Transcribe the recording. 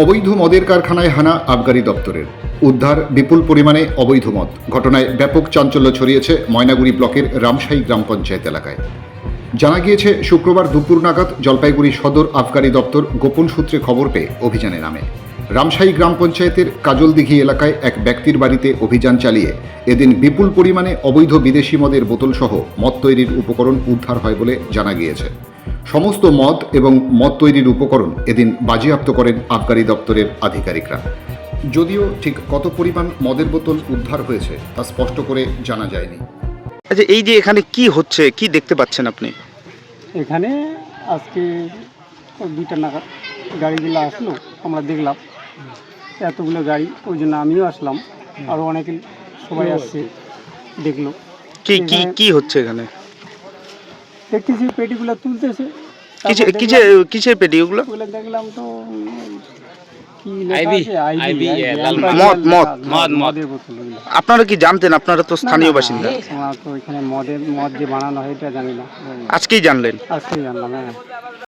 অবৈধ মদের কারখানায় হানা আবগারি দপ্তরের। উদ্ধার বিপুল পরিমাণে অবৈধ মদ। ঘটনায় ব্যাপক চাঞ্চল্য ছড়িয়েছে ময়নাগুড়ি ব্লকের রামশাহী গ্রাম পঞ্চায়েত এলাকায়। জানা গিয়েছে, শুক্রবার দুপুর নাগাদ জলপাইগুড়ি সদর আবগারি দপ্তর গোপন সূত্রে খবর পেয়ে অভিযানে নামে। রামশাহী গ্রাম পঞ্চায়েতের কাজলদিঘি এলাকায় এক ব্যক্তির বাড়িতে অভিযান চালিয়ে এদিন বিপুল পরিমাণে অবৈধ বিদেশি মদের বোতলসহ মদ তৈরির উপকরণ উদ্ধার হয় বলে জানা গিয়েছে। সমস্ত মদ এবং মদ তৈরির উপকরণ এদিন বাজেয়াপ্ত করেন আবগারি দপ্তরের আধিকারিকরা। যদিও ঠিক কত পরিমাণ মদের বোতল উদ্ধার হয়েছে তা স্পষ্ট করে জানা যায়নি। আচ্ছা, এই যে এখানে কি হচ্ছে, কি দেখতে পাচ্ছেন আপনি? এখানে আজকে 2টা নাগাদ গাড়িগুলো আসলো, আমরা দেখলাম এতগুলো গাড়ি, ওই জন্য আমিও আসলাম, আরও অনেকে সবাই আসছে, দেখলো। কি কি কি হচ্ছে এখানে? দেখতেছি পেটিগুলো তুলতেছে। কিসের পেটি ওগুলো? ওগুলো দেখলাম তো কি আইবি, আইবি, মদের বোতল ওগুলো। আপনারা কি জানতেন? আপনারা তো স্থানীয় বাসিন্দা। আমরা তো এখানে মদ যে বানানো হয় এটা জানি না, আজকেই জানলেন? আজকেই জানলাম। হ্যাঁ,